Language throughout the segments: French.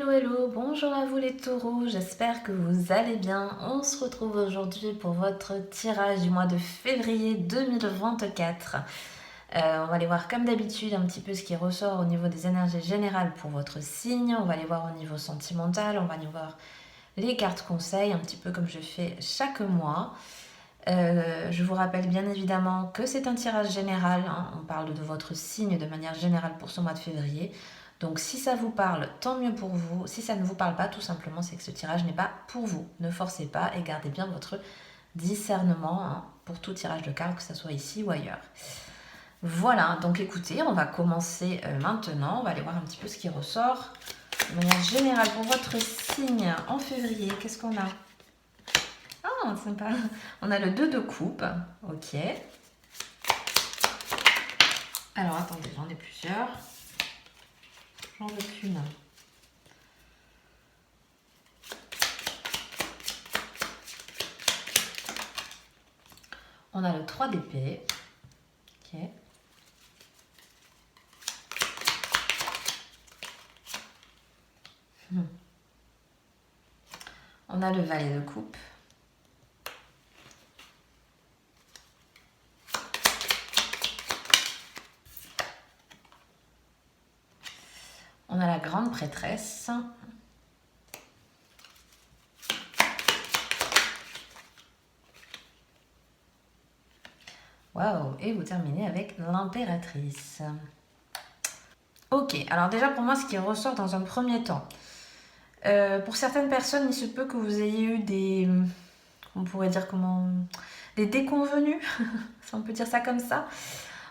Hello hello, bonjour à vous les taureaux, j'espère que vous allez bien. On se retrouve aujourd'hui pour votre tirage du mois de février 2024. On va aller voir comme d'habitude un petit peu ce qui ressort au niveau des énergies générales pour votre signe. On va aller voir au niveau sentimental, on va aller voir les cartes conseils, un petit peu comme je fais chaque mois. Je vous rappelle bien évidemment que c'est un tirage général, hein. On parle de votre signe de manière générale pour ce mois de février. Donc si ça vous parle, tant mieux pour vous. Si ça ne vous parle pas, tout simplement, c'est que ce tirage n'est pas pour vous. Ne forcez pas et gardez bien votre discernement, hein, pour tout tirage de cartes, que ce soit ici ou ailleurs. Voilà, donc écoutez, on va commencer maintenant. On va aller voir un petit peu ce qui ressort. De manière générale, pour votre signe en février, qu'est-ce qu'on a? Ah, sympa. On a le 2 de coupe. Ok. Alors, attendez, j'en ai plusieurs. J'en veux qu'une. On a le 3 d'épée. Ok. On a le valet de coupe. On a la grande prêtresse. Waouh! Et vous terminez avec l'impératrice. Ok, alors déjà pour moi, ce qui ressort dans un premier temps. Pour certaines personnes, il se peut que vous ayez eu des... On pourrait dire comment... Des déconvenus, si on peut dire ça comme ça.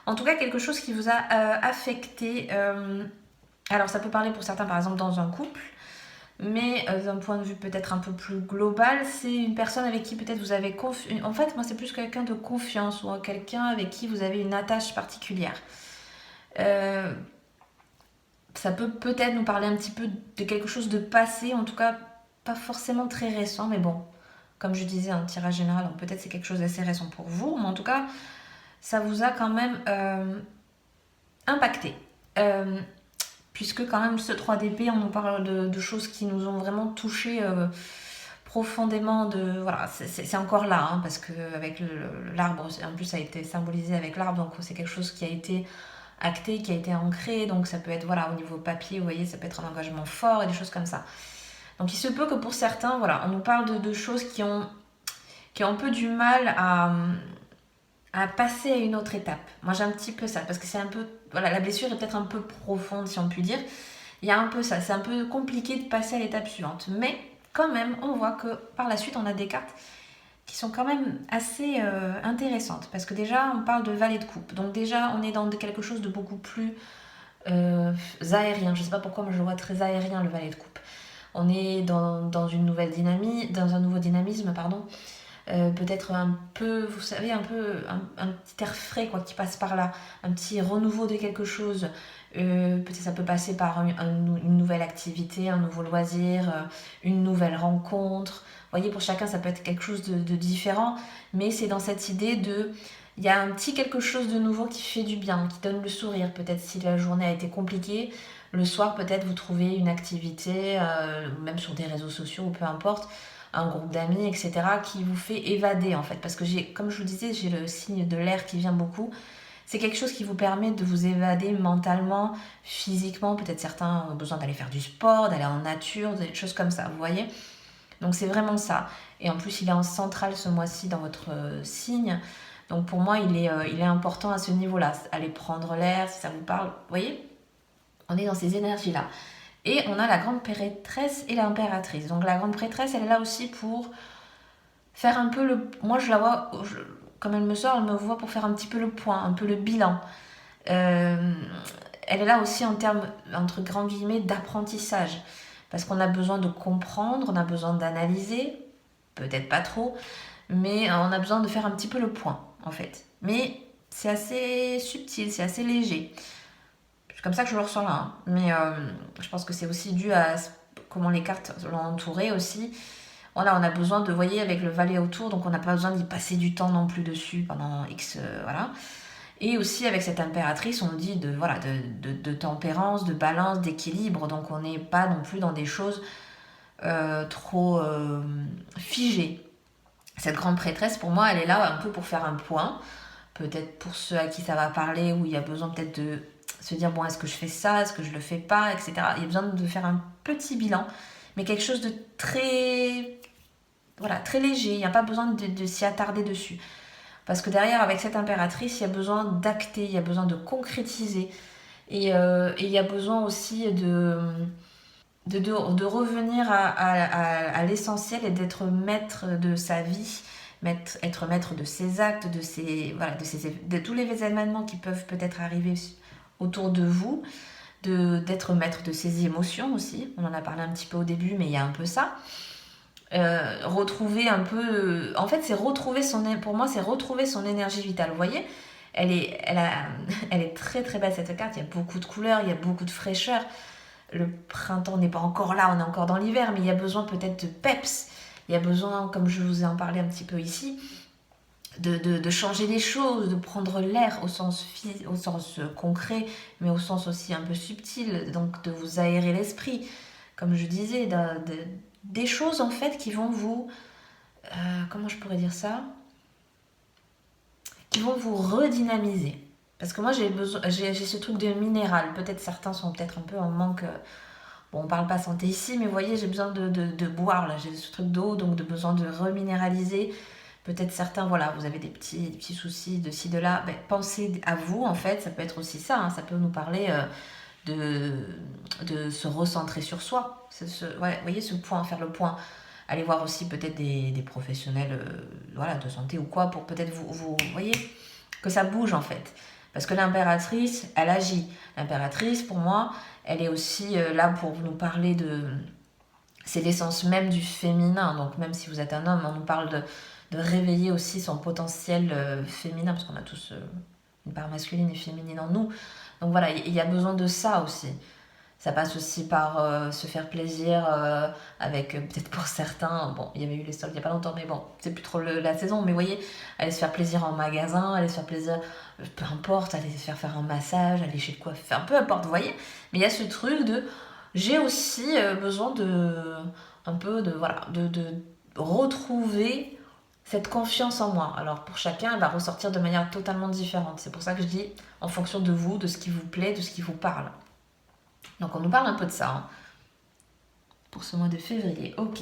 En tout cas, quelque chose qui vous a affecté. Alors, ça peut parler pour certains, par exemple, dans un couple. Mais d'un point de vue peut-être un peu plus global, c'est une personne avec qui peut-être vous avez confiance. En fait, moi, c'est plus quelqu'un de confiance ou quelqu'un avec qui vous avez une attache particulière. Ça peut peut-être nous parler un petit peu de quelque chose de passé, en tout cas pas forcément très récent, mais bon, comme je disais, un tirage général, donc peut-être c'est quelque chose d'assez récent pour vous, mais en tout cas, ça vous a quand même impacté. Puisque quand même ce 3 d'épée, on nous parle de choses qui nous ont vraiment touché profondément. Voilà, c'est encore là, hein, parce que avec l'arbre, en plus ça a été symbolisé avec l'arbre, donc c'est quelque chose qui a été acté, qui a été ancré, donc ça peut être, voilà, au niveau papier, vous voyez, ça peut être un engagement fort et des choses comme ça. Donc il se peut que pour certains, voilà, on nous parle de choses qui ont un peu du mal à passer à une autre étape. Moi j'ai un petit peu ça, parce que c'est un peu, voilà, la blessure est peut-être un peu profonde, si on peut dire. Il y a un peu ça, c'est un peu compliqué de passer à l'étape suivante. Mais quand même, on voit que par la suite, on a des cartes qui sont quand même assez intéressantes. Parce que déjà, on parle de valet de coupe. Donc déjà, on est dans quelque chose de beaucoup plus aérien. Je ne sais pas pourquoi, mais je vois très aérien le valet de coupe. On est dans une nouvelle dynamique, dans un nouveau dynamisme, pardon. Peut-être un peu, vous savez, un peu un petit air frais, quoi, qui passe par là, un petit renouveau de quelque chose. Peut-être ça peut passer par une nouvelle activité, un nouveau loisir, une nouvelle rencontre. Vous voyez, pour chacun, ça peut être quelque chose de différent, mais c'est dans cette idée de... Il y a un petit quelque chose de nouveau qui fait du bien, qui donne le sourire. Peut-être si la journée a été compliquée, le soir, peut-être vous trouvez une activité, même sur des réseaux sociaux ou peu importe, un groupe d'amis, etc., qui vous fait évader en fait. Parce que comme je vous disais, j'ai le signe de l'air qui vient beaucoup. C'est quelque chose qui vous permet de vous évader mentalement, physiquement. Peut-être certains ont besoin d'aller faire du sport, d'aller en nature, des choses comme ça, vous voyez. Donc c'est vraiment ça. Et en plus, il est en centrale ce mois-ci dans votre signe. Donc pour moi, il est important à ce niveau-là. Aller prendre l'air, si ça vous parle. Vous voyez, on est dans ces énergies-là. Et on a la grande prêtresse et l'impératrice. Donc la grande prêtresse, elle est là aussi pour faire un peu le... Moi, je la vois, comme elle me sort, elle me voit pour faire un petit peu le point, un peu le bilan. Elle est là aussi en termes, entre grands guillemets, d'apprentissage. Parce qu'on a besoin de comprendre, on a besoin d'analyser, peut-être pas trop, mais on a besoin de faire un petit peu le point, en fait. Mais c'est assez subtil, c'est assez léger. C'est comme ça que je le ressens là, hein. Mais je pense que c'est aussi dû à comment les cartes l'ont entouré aussi. Voilà, on a besoin de, vous voyez, avec le valet autour, donc on n'a pas besoin d'y passer du temps non plus dessus pendant X, voilà. Et aussi avec cette impératrice, on dit voilà, de tempérance, de balance, d'équilibre. Donc on n'est pas non plus dans des choses trop figées. Cette grande prêtresse, pour moi, elle est là un peu pour faire un point. Peut-être pour ceux à qui ça va parler, où il y a besoin peut-être de se dire, bon, est-ce que je fais ça, est-ce que je le fais pas, etc. Il y a besoin de faire un petit bilan, mais quelque chose de très, voilà, très léger. Il n'y a pas besoin de s'y attarder dessus. Parce que derrière, avec cette impératrice, il y a besoin d'acter, il y a besoin de concrétiser. Et il y a besoin aussi de revenir à l'essentiel et d'être maître de sa vie, être maître de ses actes, voilà, de tous les événements qui peuvent peut-être arriver autour de vous, d'être maître de ses émotions aussi. On en a parlé un petit peu au début, mais il y a un peu ça. Retrouver un peu... En fait, pour moi, c'est retrouver son énergie vitale. Vous voyez, elle est très très belle cette carte. Il y a beaucoup de couleurs, il y a beaucoup de fraîcheur. Le printemps n'est pas encore là, on est encore dans l'hiver, mais il y a besoin peut-être de peps. Il y a besoin, comme je vous ai en parlé un petit peu ici, de changer les choses, de prendre l'air au sens concret, mais au sens aussi un peu subtil, donc de vous aérer l'esprit. Comme je disais, des choses en fait qui vont vous... comment je pourrais dire ça? Qui vont vous redynamiser. Parce que moi j'ai ce truc de minéral. Peut-être certains sont peut-être un peu en manque. Bon, on parle pas santé ici, mais vous voyez, j'ai besoin de boire là. J'ai ce truc d'eau, donc de besoin de reminéraliser. Peut-être certains, voilà, vous avez des petits soucis de ci, de là. Ben, pensez à vous en fait. Ça peut être aussi ça. Hein, ça peut nous parler de se recentrer sur soi. Ouais, vous voyez ce point, faire le point. Allez voir aussi peut-être des professionnels voilà, de santé ou quoi, pour peut-être vous voyez, que ça bouge en fait. Parce que l'impératrice, elle agit. L'impératrice, pour moi, elle est aussi là pour nous parler de... C'est l'essence même du féminin. Donc même si vous êtes un homme, on nous parle de réveiller aussi son potentiel féminin, parce qu'on a tous une part masculine et féminine en nous. Donc voilà, il y a besoin de ça aussi. Ça passe aussi par se faire plaisir avec, peut-être pour certains, bon, il y avait eu les soldes il n'y a pas longtemps, mais bon, c'est plus trop la saison, mais vous voyez, aller se faire plaisir en magasin, aller se faire plaisir, peu importe, aller se faire un massage, aller chez le coiffeur, peu importe, vous voyez. Mais il y a ce truc de, j'ai aussi besoin un peu voilà, de retrouver cette confiance en moi. Alors pour chacun, elle va ressortir de manière totalement différente. C'est pour ça que je dis, en fonction de vous, de ce qui vous plaît, de ce qui vous parle. Donc on nous parle un peu de ça hein, pour ce mois de février. Ok.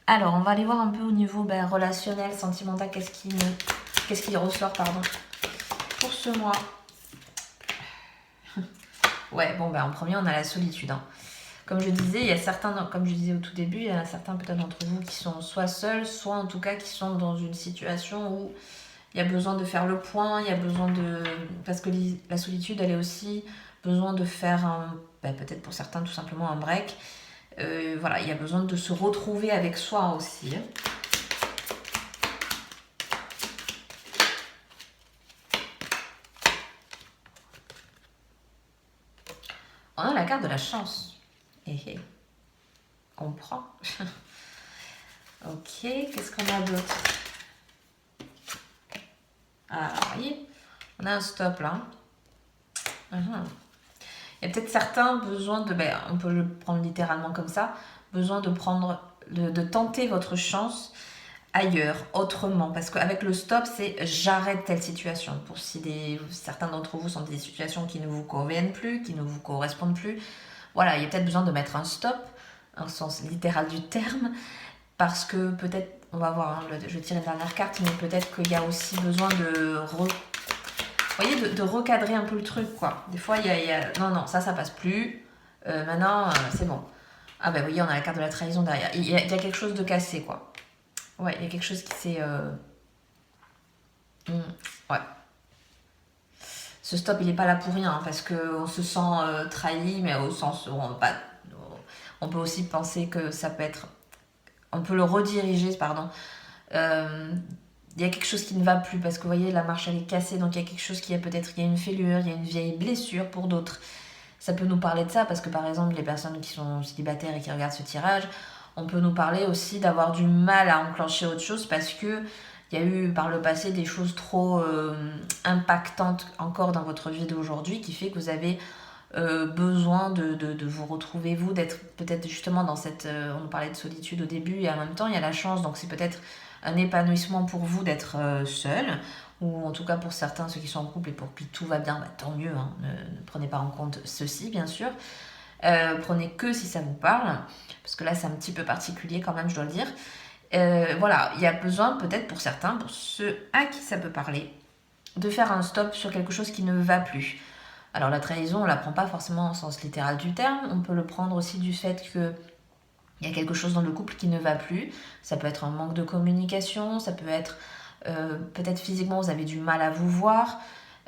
Alors on va aller voir un peu au niveau relationnel, sentimental, qu'est-ce qui ressort pardon, pour ce mois. Ouais, bon en premier on a la solitude. Hein. Comme je disais, il y a certains, comme je disais au tout début, il y en a certains peut-être d'entre vous qui sont soit seuls, soit en tout cas qui sont dans une situation où il y a besoin de faire le point, il y a besoin de... Parce que la solitude, elle est aussi besoin de faire peut-être pour certains tout simplement un break. Voilà, il y a besoin de se retrouver avec soi aussi. On a la carte de la chance. On prend. Ok, qu'est-ce qu'on a d'autre? Ah, vous voyez, on a un stop là. Il y a peut-être certains besoin de, on peut le prendre littéralement comme ça, besoin de tenter votre chance ailleurs, autrement. Parce qu'avec le stop, c'est j'arrête telle situation. Pour si certains d'entre vous sont dans des situations qui ne vous conviennent plus, qui ne vous correspondent plus, voilà, il y a peut-être besoin de mettre un stop, en sens littéral du terme, parce que peut-être, on va voir, hein, je tire une dernière carte, mais peut-être qu'il y a aussi besoin vous voyez, de recadrer un peu le truc, quoi. Des fois, il y a non, ça passe plus. Maintenant, c'est bon. Ah vous voyez, on a la carte de la trahison derrière. Il y a quelque chose de cassé, quoi. Ouais, il y a quelque chose qui s'est... ouais. Ce stop, il n'est pas là pour rien, hein, parce qu'on se sent trahi, mais au sens où on peut aussi penser que ça peut être... On peut le rediriger, pardon. Il y a quelque chose qui ne va plus, parce que vous voyez, la marche, elle est cassée, donc il y a quelque chose il y a une fêlure, il y a une vieille blessure pour d'autres. Ça peut nous parler de ça, parce que par exemple, les personnes qui sont célibataires et qui regardent ce tirage, on peut nous parler aussi d'avoir du mal à enclencher autre chose, parce que il y a eu par le passé des choses trop impactantes encore dans votre vie d'aujourd'hui qui fait que vous avez besoin de vous retrouver, vous, d'être peut-être justement dans cette... on parlait de solitude au début et en même temps il y a la chance, donc c'est peut-être un épanouissement pour vous d'être seul, ou en tout cas pour certains, ceux qui sont en couple et pour qui tout va bien, bah, tant mieux, hein, ne prenez pas en compte ceci bien sûr. Prenez que si ça vous parle, parce que là c'est un petit peu particulier quand même, je dois le dire. Voilà, il y a besoin peut-être pour certains, pour ceux à qui ça peut parler, de faire un stop sur quelque chose qui ne va plus. Alors la trahison, on ne la prend pas forcément au sens littéral du terme, on peut le prendre aussi du fait que il y a quelque chose dans le couple qui ne va plus. Ça peut être un manque de communication, ça peut être peut-être physiquement vous avez du mal à vous voir.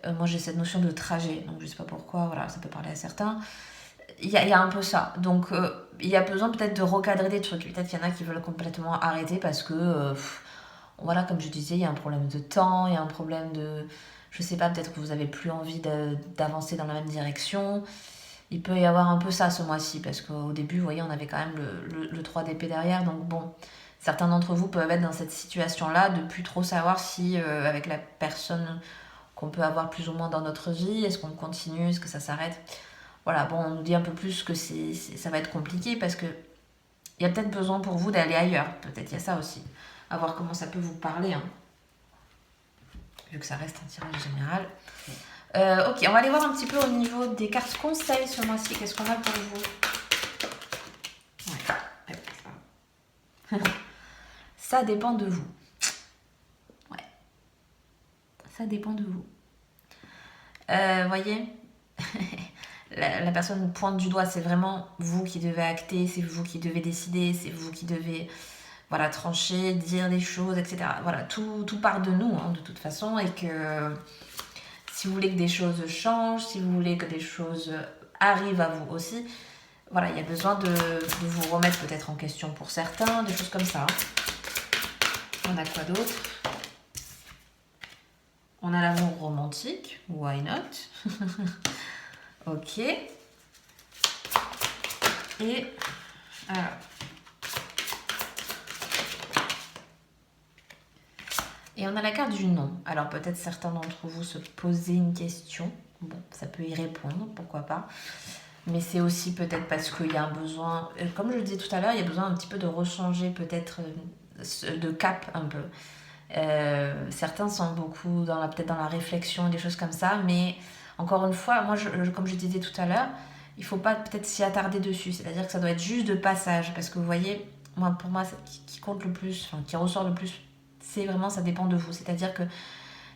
Moi j'ai cette notion de trajet, donc je sais pas pourquoi, voilà, ça peut parler à certains. Il y a un peu ça. Donc il y a besoin peut-être de recadrer des trucs. Peut-être qu'il y en a qui veulent complètement arrêter parce que, voilà, comme je disais, il y a un problème de temps, il y a un problème de... Je sais pas, peut-être que vous avez plus envie d'avancer dans la même direction. Il peut y avoir un peu ça ce mois-ci, parce qu'au début, vous voyez, on avait quand même le 3 d'épée derrière. Donc bon, certains d'entre vous peuvent être dans cette situation-là, de plus trop savoir si, avec la personne qu'on peut avoir plus ou moins dans notre vie, est-ce qu'on continue, est-ce que ça s'arrête. Voilà, bon, on nous dit un peu plus que ça va être compliqué, parce que il y a peut-être besoin pour vous d'aller ailleurs. Peut-être il y a ça aussi. À voir comment ça peut vous parler, hein, vu que ça reste un tirage général. Ok, on va aller voir un petit peu au niveau des cartes conseils ce mois-ci. Qu'est-ce qu'on a pour vous? Ouais. Ça dépend de vous. Ouais. Ça dépend de vous. Voyez la personne pointe du doigt, c'est vraiment vous qui devez acter, c'est vous qui devez décider, c'est vous qui devez voilà, trancher, dire des choses, etc. Voilà, tout part de nous, hein, de toute façon, et que si vous voulez que des choses changent, si vous voulez que des choses arrivent à vous aussi, voilà, il y a besoin de vous remettre peut-être en question pour certains, des choses comme ça. On a quoi d'autre? On a l'amour romantique, why not? Ok. Et alors. Et on a la carte du non. Alors peut-être certains d'entre vous se posaient une question. Bon, ça peut y répondre, pourquoi pas. Mais c'est aussi peut-être parce qu'il y a un besoin, comme je le disais tout à l'heure, il y a besoin un petit peu de rechanger peut-être de cap un peu. Certains sont beaucoup peut-être dans la réflexion, des choses comme ça, mais encore une fois, moi, comme je disais tout à l'heure, il ne faut pas peut-être s'y attarder dessus. C'est-à-dire que ça doit être juste de passage, parce que vous voyez, pour moi, ce qui compte le plus, enfin, qui ressort le plus, c'est vraiment, ça dépend de vous. C'est-à-dire que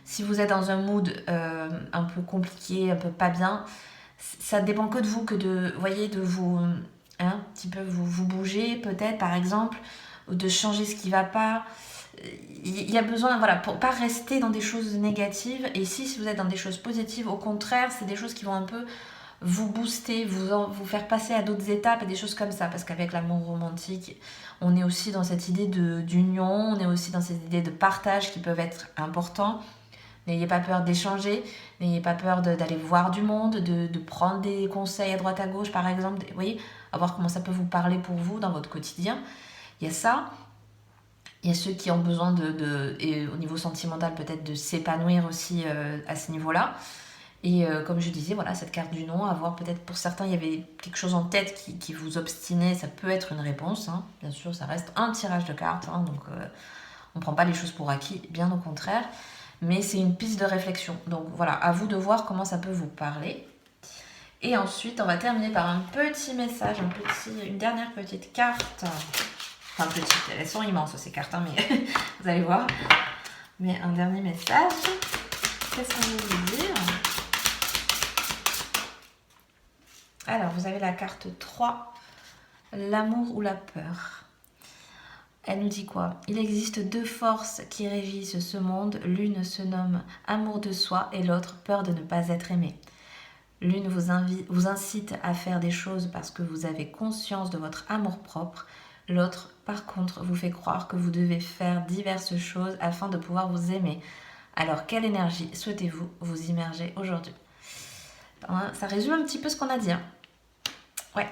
si vous êtes dans un mood un peu compliqué, un peu pas bien, ça dépend que de vous, que de, voyez, de vous, un petit peu vous bouger peut-être, par exemple, ou de changer ce qui va pas. Il y a besoin, voilà, pour pas rester dans des choses négatives. Et si vous êtes dans des choses positives, au contraire, c'est des choses qui vont un peu vous booster, vous faire passer à d'autres étapes et des choses comme ça. Parce qu'avec l'amour romantique, on est aussi dans cette idée d'union, on est aussi dans cette idée de partage qui peuvent être importants. N'ayez pas peur d'échanger, n'ayez pas peur d'aller voir du monde, de prendre des conseils à droite à gauche par exemple. Vous voyez, à voir comment ça peut vous parler pour vous dans votre quotidien. Il y a ça. Il y a ceux qui ont besoin et au niveau sentimental peut-être de s'épanouir aussi à ce niveau-là. Et comme je disais, voilà, cette carte du non, à voir peut-être pour certains, il y avait quelque chose en tête qui vous obstinait, ça peut être une réponse. Hein. Bien sûr, ça reste un tirage de cartes, hein, donc on ne prend pas les choses pour acquis, bien au contraire. Mais c'est une piste de réflexion. Donc voilà, à vous de voir comment ça peut vous parler. Et ensuite, on va terminer par un petit message, une dernière petite carte. Enfin, petite, elles sont immenses ces cartes, hein, mais vous allez voir. Mais un dernier message. Qu'est-ce qu'on veut vous dire? Alors, vous avez la carte 3, l'amour ou la peur. Elle nous dit quoi? Il existe deux forces qui régissent ce monde. L'une se nomme amour de soi et l'autre peur de ne pas être aimé. L'une vous incite à faire des choses parce que vous avez conscience de votre amour-propre. L'autre, par contre, vous fait croire que vous devez faire diverses choses afin de pouvoir vous aimer. Alors, quelle énergie souhaitez-vous vous immerger aujourd'hui? Ça résume un petit peu ce qu'on a dit. Hein. Ouais.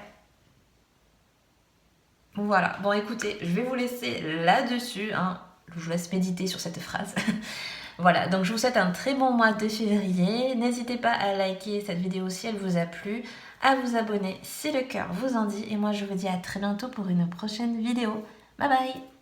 Voilà. Bon, écoutez, je vais vous laisser là-dessus. Hein. je vous laisse méditer sur cette phrase. Voilà, donc je vous souhaite un très bon mois de février. N'hésitez pas à liker cette vidéo si elle vous a plu, à vous abonner si le cœur vous en dit. Et moi, je vous dis à très bientôt pour une prochaine vidéo. Bye bye!